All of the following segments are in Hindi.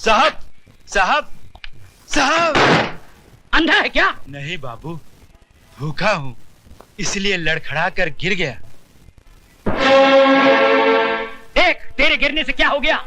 साहब साहब साहब। अंधा है क्या? नहीं बाबू, भूखा हूँ इसलिए लड़खड़ा कर गिर गया। देख तेरे गिरने से क्या हो गया।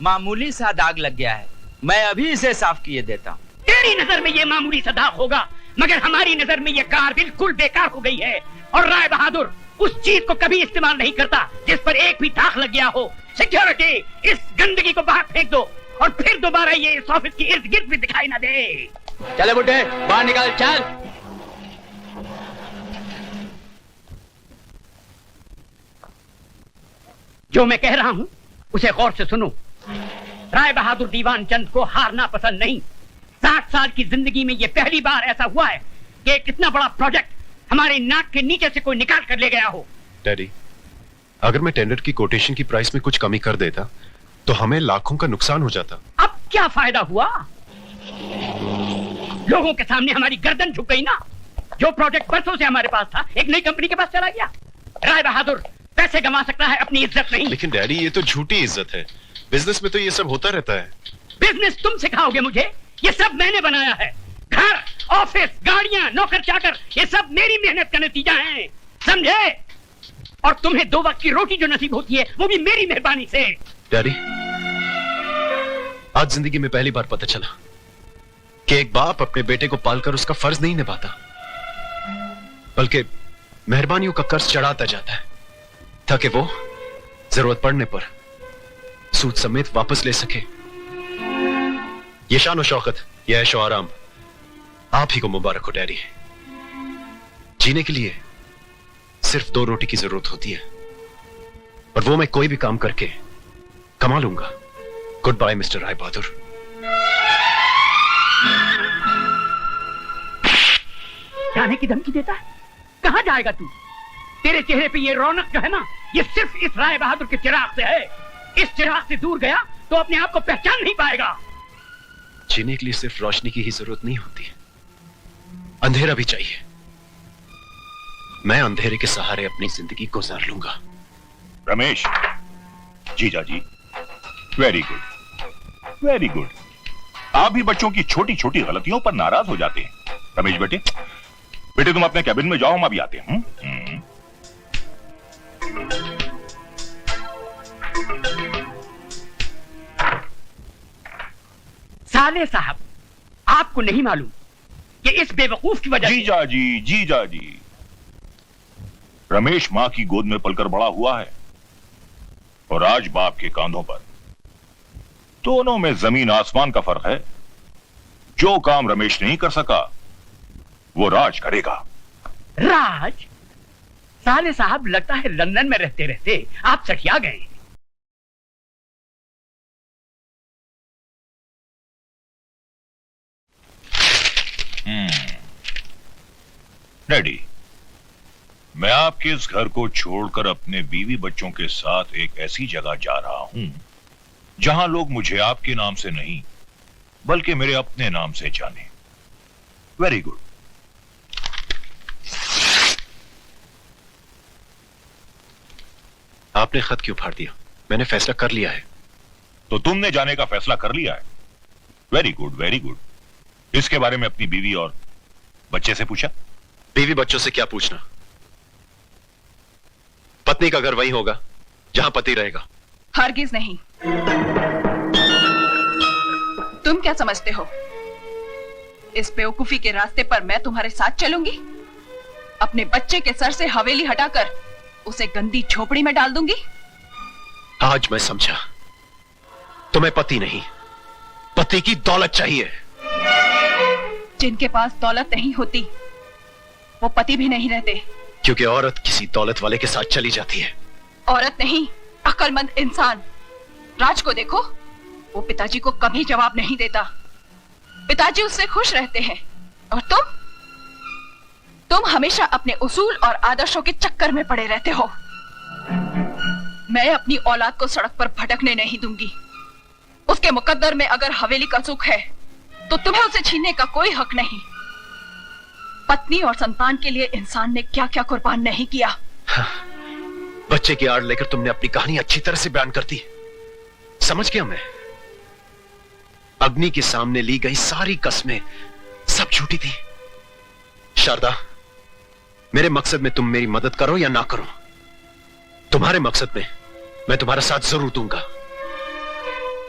मामूली सा दाग लग गया है, मैं अभी इसे साफ किए देता हूँ। तेरी नजर में ये मामूली सा दाग होगा, मगर हमारी नजर में ये कार बिल्कुल बेकार हो गई है। और राय बहादुर उस चीज को कभी इस्तेमाल नहीं करता जिस पर एक भी दाग लग गया हो। सिक्योरिटी, इस गंदगी को बाहर फेंक दो और फिर दोबारा ये इस ऑफिस की इर्द गिर्द भी दिखाई ना दे। चले बुड्ढे, बाहर निकाल, चल। जो मैं कह रहा हूँ उसे गौर से सुनो। राय बहादुर दीवान चंद को हारना पसंद नहीं। 60 साल की जिंदगी में ये पहली बार ऐसा हुआ है कि कितना बड़ा प्रोजेक्ट हमारे नाक के नीचे से कोई निकाल कर ले गया हो। डैडी, अगर मैं टेंडर की कोटेशन की प्राइस में कुछ कमी कर देता तो हमें लाखों का नुकसान हो जाता। अब क्या फायदा हुआ? लोगों के सामने हमारी गर्दन झुक गई ना। जो प्रोजेक्ट बरसों से हमारे पास था एक नई कंपनी के पास चला गया। राय बहादुर पैसे कमा सकता है, अपनी इज्जत नहीं। लेकिन डैडी, ये तो झूठी इज्जत है। बिजनेस में तो ये सब होता रहता है। बिजनेस तुम सिखाओगे मुझे? ये सब मैंने बनाया है। घर, ऑफिस, गाड़ियां, नौकर चाकर, ये सब मेरी मेहनत का नतीजा है, समझे? और तुम्हें 2 वक्त की रोटी जो नसीब होती है वो भी मेरी मेहरबानी से। डैडी, आज जिंदगी में पहली बार पता चला कि एक बाप अपने बेटे को पालकर उसका फर्ज नहीं निभाता, बल्कि मेहरबानियों का कर्ज चढ़ाता जाता है ताकि वो जरूरत पड़ने पर सूद समेत वापस ले सके। ये शान और शौकत, ये ऐशो आराम आप ही को मुबारक हो डैडी। जीने के लिए सिर्फ 2 रोटी की जरूरत होती है और वो मैं कोई भी काम करके कमा लूंगा। Good bye mister Rai Bahadur. जाने की धमकी देता है? कहां जाएगा तू? तेरे चेहरे पे ये रौनक जो है ना, ये सिर्फ इस राय बहादुर के चिराग से है। इस चिराग से दूर गया तो अपने आप को पहचान नहीं पाएगा। जीने के लिए सिर्फ रोशनी की ही जरूरत नहीं होती, अंधेरा भी चाहिए। मैं अंधेरे के सहारे अपनी जिंदगी गुजार लूंगा। रमेश, जीजा जी, वेरी गुड, वेरी गुड। आप भी बच्चों की छोटी छोटी गलतियों पर नाराज हो जाते हैं। रमेश बेटे, बेटे तुम अपने कैबिन में जाओ, हम अभी आते हैं। साले साहब, आपको नहीं मालूम कि इस बेवकूफ की वजह जीजा जी, जीजा जी, रमेश मां की गोद में पलकर बड़ा हुआ है और आज बाप के कांधों पर। दोनों में जमीन आसमान का फर्क है। जो काम रमेश नहीं कर सका वो राज करेगा। राज? साले साहब, लगता है लंदन में रहते रहते आप सठिया गए। डैडी, मैं आपके इस घर को छोड़कर अपने बीवी बच्चों के साथ एक ऐसी जगह जा रहा हूं जहां लोग मुझे आपके नाम से नहीं बल्कि मेरे अपने नाम से जाने। Very good. आपने खत क्यों फाड़ दिया? मैंने फैसला कर लिया है। तो तुमने जाने का फैसला कर लिया है? Very good, very good. इसके बारे में अपनी बीवी और बच्चे से पूछा? बीवी बच्चों से क्या पूछना? पत्नी का घर वही होगा जहां पति रहेगा। हरगिज नहीं। तुम क्या समझते हो? इस बेवकूफी के रास्ते पर मैं तुम्हारे साथ चलूंगी? अपने बच्चे के सर से हवेली हटाकर उसे गंदी झोपड़ी में डाल दूंगी? आज मैं समझा, तुम्हें पति नहीं, पति की दौलत चाहिए। जिनके पास दौलत नहीं होती वो पति भी नहीं रहते। क्योंकि औरत किसी दौलत वाले के साथ चली जाती है। औरत नहीं, अक्लमंद इंसान। राज को देखो, वो पिताजी को कभी जवाब नहीं देता। पिताजी उससे खुश रहते हैं और तुम हमेशा अपने उसूल और आदर्शों के चक्कर में पड़े रहते हो। मैं अपनी औलाद को सड़क पर भटकने नहीं दूंगी। उसके मुकद्दर में अगर हवेली का सुख है तो तुम्हें उसे छीनने का कोई हक नहीं। पत्नी और संतान के लिए इंसान ने क्या क्या कुर्बान नहीं किया। हाँ, बच्चे की आड़ लेकर तुमने अपनी कहानी अच्छी तरह से बयान कर दी। समझ गया मैं। अग्नि के सामने ली गई सारी कस्में सब झूठी थी। शारदा, मेरे मकसद में तुम मेरी मदद करो या ना करो, तुम्हारे मकसद में मैं तुम्हारा साथ जरूर दूंगा,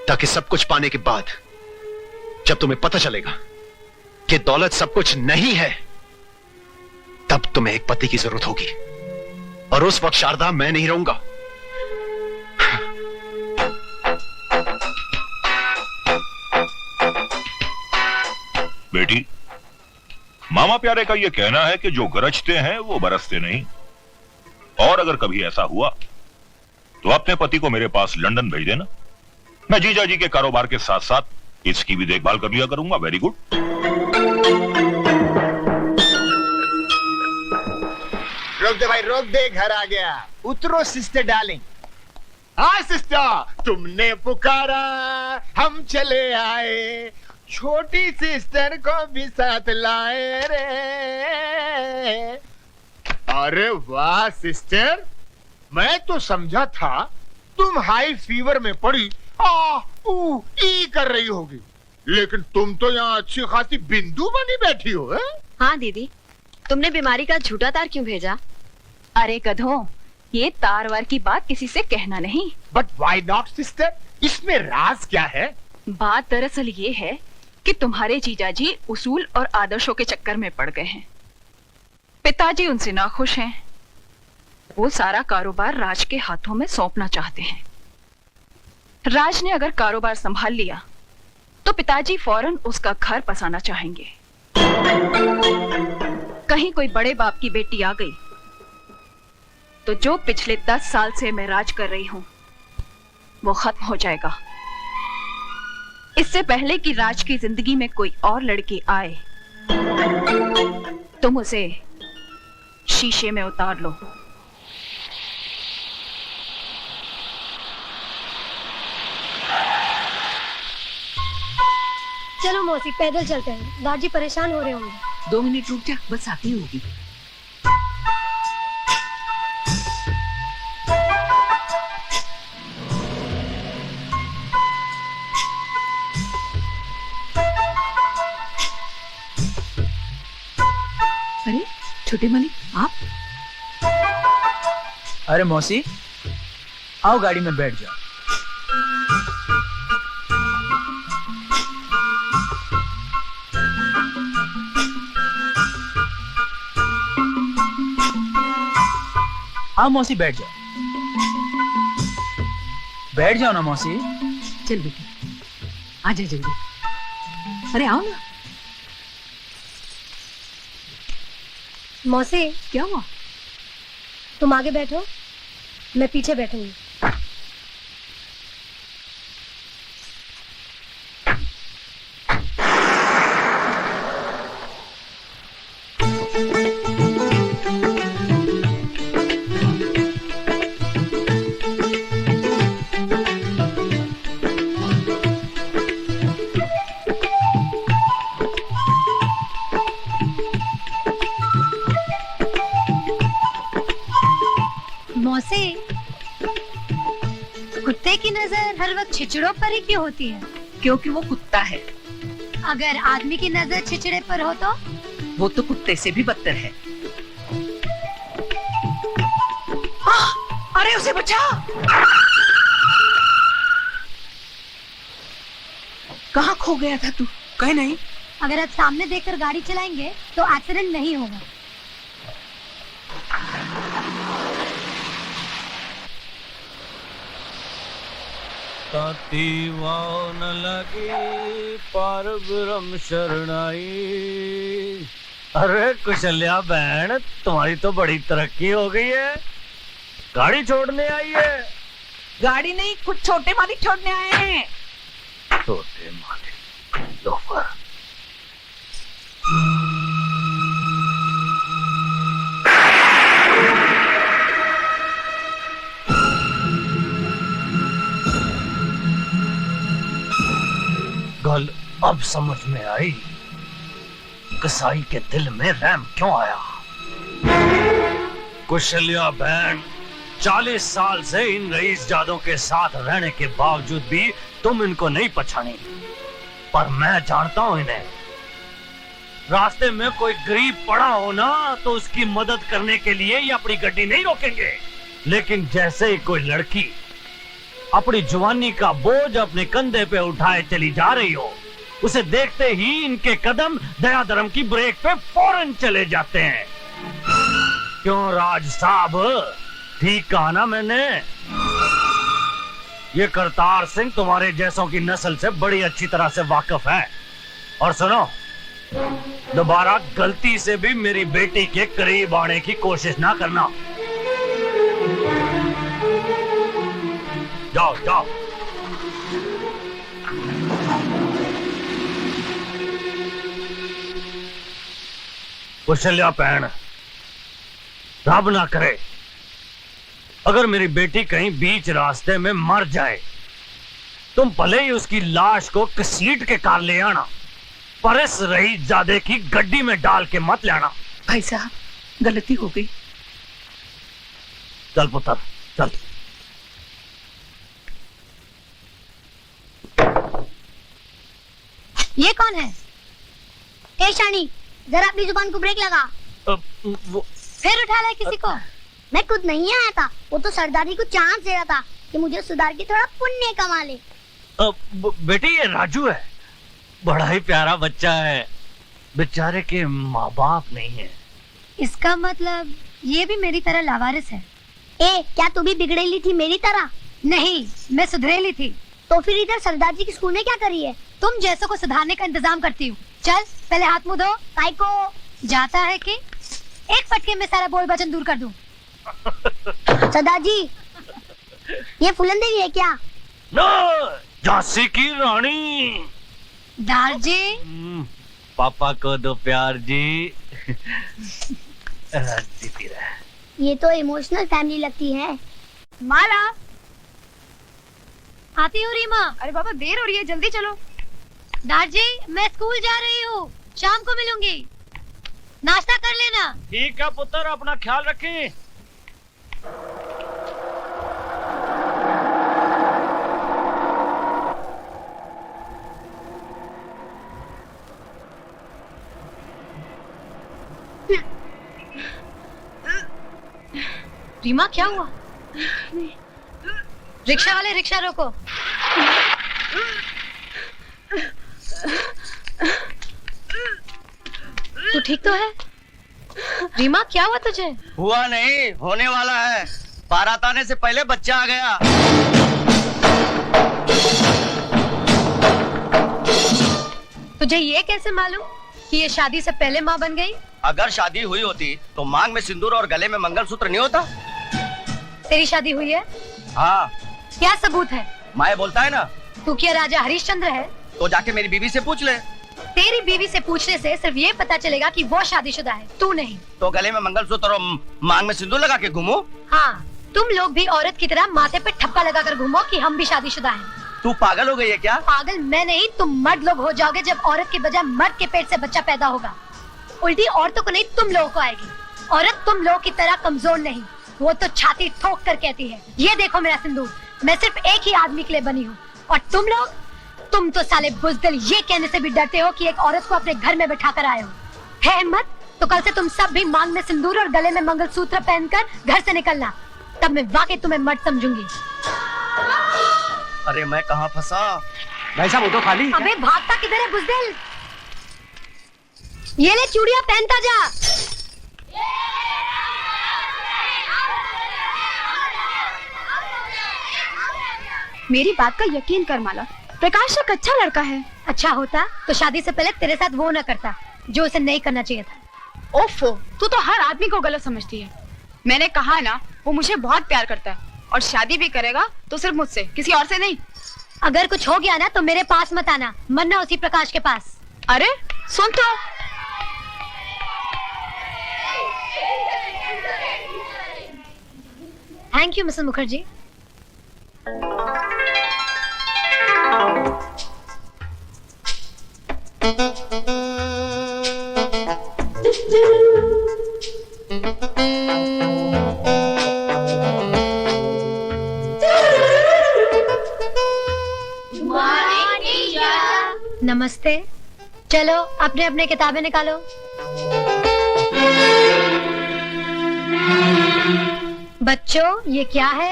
ताकि सब कुछ पाने के बाद जब तुम्हें पता चलेगा कि दौलत सब कुछ नहीं है, तब तुम्हें एक पति की जरूरत होगी, और उस वक्त शारदा मैं नहीं रहूंगा। बेटी, मामा प्यारे का यह कहना है कि जो गरजते हैं वो बरसते नहीं, और अगर कभी ऐसा हुआ तो अपने पति को मेरे पास लंदन भेज देना। मैं जीजा जी के कारोबार के साथ साथ इसकी भी देखभाल कर लिया करूंगा। Very good. रोक दे भाई, रोक दे, घर आ गया। उतरो सिस्टर डार्लिंग। हाँ सिस्टर, तुमने पुकारा हम चले आए, छोटी सिस्टर को भी साथ लाए रे। अरे वाह सिस्टर, मैं तो समझा था तुम हाई फीवर में पड़ी ई कर रही होगी, लेकिन तुम तो यहाँ अच्छी खासी बिंदु बनी बैठी हो। है? हाँ दीदी, तुमने बीमारी का झूठा तार क्यों भेजा? अरे गधों, ये तार वार की बात किसी से कहना नहीं। बट व्हाई नॉट सिस्टर, इसमें राज क्या है? बात दरअसल ये है कि तुम्हारे जीजाजी उसूल और आदर्शों के चक्कर में पड़ गए हैं। पिताजी उनसे नाखुश हैं। वो सारा कारोबार राज के हाथों में सौंपना चाहते हैं। राज ने अगर कारोबार संभाल लिया तो पिताजी फौरन उसका घर बसाना चाहेंगे। कहीं कोई बड़े बाप की बेटी आ गई तो जो पिछले 10 साल से मैं राज कर रही हूं वो खत्म हो जाएगा। इससे पहले कि राज की जिंदगी में कोई और लड़की आए, तुम उसे शीशे में उतार लो। चलो मौसी, पैदल चलते हैं, दादी परेशान हो रहे होंगे। 2 मिनट रुक जा, बस आती होगी। अरे छोटे मालिक, आप? अरे मौसी, आओ गाड़ी में बैठ जाओ। आओ मौसी, बैठ जाओ। बैठ जाओ ना मौसी। चल बेटी, आजा जल्दी। अरे आओ ना। मौसी, क्या हुआ? तुम आगे बैठो, मैं पीछे बैठूंगी। मौसी, कुत्ते की नजर हर वक्त छिचड़ों पर ही क्यों होती है? क्योंकि वो कुत्ता है। अगर आदमी की नजर छिचड़े पर हो तो? वो तो कुत्ते से भी बदतर है। अरे उसे बचा। कहाँ खो गया था तू? कहीं नहीं। अगर आप सामने देखकर गाड़ी चलाएंगे तो एक्सीडेंट नहीं होगा। ताती वाव न लगी पार ब्रह्म शरणाई। अरे कुशल्या बहन, तुम्हारी तो बड़ी तरक्की हो गई है, गाड़ी छोड़ने आई है। गाड़ी नहीं, कुछ छोटे मालिक छोड़ने आए हैं। छोटे मालिक लोफर। गल अब समझ में आई, कसाई के दिल में रहम क्यों आया। कुशल्या बहन, 40 साल से इन रईसजादों के साथ रहने के बावजूद भी तुम इनको नहीं पहचानी, पर मैं जानता हूं इन्हें। रास्ते में कोई गरीब पड़ा हो ना तो उसकी मदद करने के लिए ये अपनी गड्डी नहीं रोकेंगे, लेकिन जैसे ही कोई लड़की अपनी जवानी का बोझ अपने कंधे पे उठाए चली जा रही हो, उसे देखते ही इनके कदम दया धर्म की ब्रेक पे फौरन चले जाते हैं। क्यों राज साहब, ठीक कहा ना मैंने? ये करतार सिंह तुम्हारे जैसों की नस्ल से बड़ी अच्छी तरह से वाकिफ है। और सुनो, दोबारा गलती से भी मेरी बेटी के करीब आने की कोशिश ना करना। जाओ जाओ। कुशल्या बहन, रब ना करे अगर मेरी बेटी कहीं बीच रास्ते में मर जाए, तुम भले ही उसकी लाश को घसीट के कार ले आना, पर इस रईसजादे की गड्डी में डाल के मत ले आना। भाई साहब, गलती हो गई। चल पुत्र चल। ये कौन है? ए शानी, जरा अपनी जुबान को ब्रेक लगा। फिर उठा लाए किसी को? मैं खुद नहीं आया था, वो तो सरदारी को चांस दे रहा था कि मुझे सुधार के थोड़ा पुण्य कमा ले। बेटी ये राजू है, बड़ा ही प्यारा बच्चा है, बेचारे के माँ बाप नहीं है। इसका मतलब ये भी मेरी तरह लावारिस है। ए, क्या तू भी बिगड़ेली थी मेरी तरह? नहीं, मैं सुधरेली थी। तो फिर इधर सरदार जी की स्कूल में क्या करी है? तुम जैसों को सुधारने का इंतजाम करती हूँ। चल पहले हाथ मुंह धो। काय को जाता है कि एक फटके में सारा बोल वचन दूर कर दूं। सरदार जी, ये फूलन देवी है क्या? नो, झांसी की रानी। दार जी, पापा को दो प्यार जी। जीती रहे। ये तो इमोशनल फैमिली लगती है। माला, आती हूँ रीमा। अरे बाबा देर हो रही है, जल्दी चलो। दार जी, मैं स्कूल जा रही हूँ, शाम को मिलूंगी, नाश्ता कर लेना। ठीक है पुत्र, अपना ख्याल रखें। रीमा, क्या हुआ? रिक्शा वाले, रिक्शा रोको। तू ठीक तो है? रीमा, क्या हुआ तुझे? हुआ नहीं, होने वाला है। बारात आने से पहले बच्चा आ गया। तुझे ये कैसे मालूम कि ये शादी से पहले माँ बन गई? अगर शादी हुई होती तो मांग में सिंदूर और गले में मंगलसूत्र नहीं होता। तेरी शादी हुई है? हाँ। क्या सबूत है? माए बोलता है ना। तू क्या राजा हरिश्चंद्र है? तो जाके मेरी बीवी से पूछ ले। तेरी बीवी से पूछने से सिर्फ ये पता चलेगा कि वो शादीशुदा है, तू नहीं। तो गले में मंगलसूत्र और मांग में सिंदूर लगा के घूमो। हाँ, तुम लोग भी औरत की तरह माथे पे ठप्पा लगा कर घूमो कि हम भी शादीशुदा हैं। तू पागल हो गई है क्या? पागल मैं नहीं, तुम मर्द लोग हो जाओगे जब औरत के बजाय मर्द के पेट से बच्चा पैदा होगा। उल्टी औरतों को नहीं, तुम लोगों को आएगी। औरत तुम लोगों की तरह कमजोर नहीं, वो तो छाती ठोक कर कहती है, ये देखो मेरा सिंदूर, मैं सिर्फ एक ही आदमी के लिए बनी हूँ। और तुम लोग, तुम तो साले बुज़दिल ये कहने से भी डरते हो कि एक औरत को अपने घर में बैठा कर आए हो। है हिम्मत तो कल से तुम सब भी मांग में सिंदूर और गले में मंगलसूत्र पहनकर घर से निकलना, तब मैं वाकई तुम्हें मर्द समझूंगी। अरे मैं कहाँ फंसा? भाई साहब वो तो खाली। अबे भागता किधर है बुज़दिल? ये ले चूड़ियां पहनता जा। मेरी बात का यकीन कर माला, प्रकाश एक अच्छा लड़का है। अच्छा होता तो शादी से पहले तेरे साथ वो न करता जो उसे नहीं करना चाहिए था। ओफो, तू तो हर आदमी को गलत समझती है। मैंने कहा ना, वो मुझे बहुत प्यार करता है और शादी भी करेगा तो सिर्फ मुझसे, किसी और से नहीं। अगर कुछ हो गया ना तो मेरे पास मत आना, मरना उसी प्रकाश के पास। अरे सुन तो। Thank you Mrs Mukherjee. नमस्ते। चलो अपने अपने किताबें निकालो। बच्चों ये क्या है?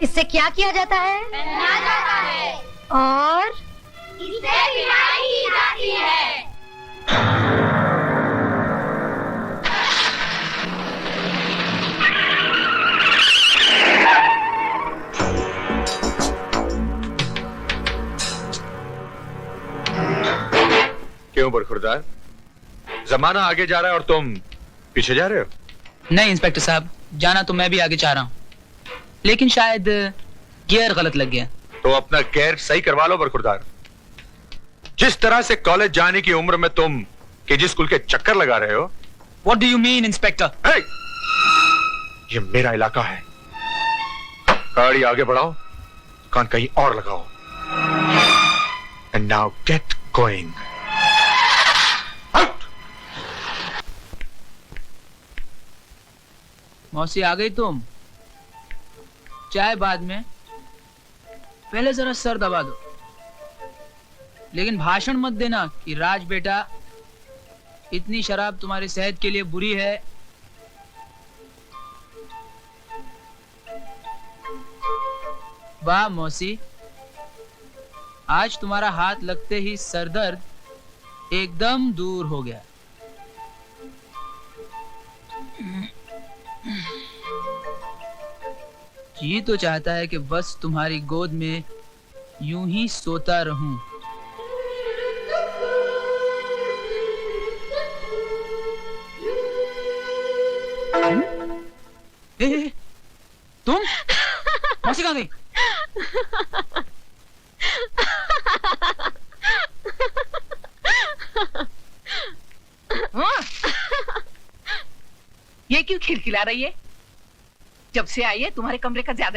इससे क्या किया जाता है? और इससे बिनाई की जाती है। क्यों बरखुरदार, जमाना आगे जा रहा है और तुम पीछे जा रहे हो? नहीं इंस्पेक्टर साहब, जाना तो मैं भी आगे चाह रहा हूँ, लेकिन शायद गियर गलत लग गया। तो अपना गियर सही करवा लो बरखुरदार। जिस तरह से कॉलेज जाने की उम्र में तुम केजी स्कूल के चक्कर लगा रहे हो। What do you mean, inspector? hey! ये मेरा इलाका है। गाड़ी आगे बढ़ाओ, कान कहीं और लगाओ। And now get going. मौसी आ गई तुम? चाय बाद में, पहले जरा सर दबा दो। लेकिन भाषण मत देना कि राज बेटा इतनी शराब तुम्हारी सेहत के लिए बुरी है। वाह मौसी, आज तुम्हारा हाथ लगते ही सरदर्द एकदम दूर हो गया। जी तो चाहता है कि बस तुम्हारी गोद में यूं ही सोता रहूं। ए, तुम मौसी कहाँ गई? ये क्यों खिलखिला रही है? जब से आई है तुम्हारे कमरे का ज्यादा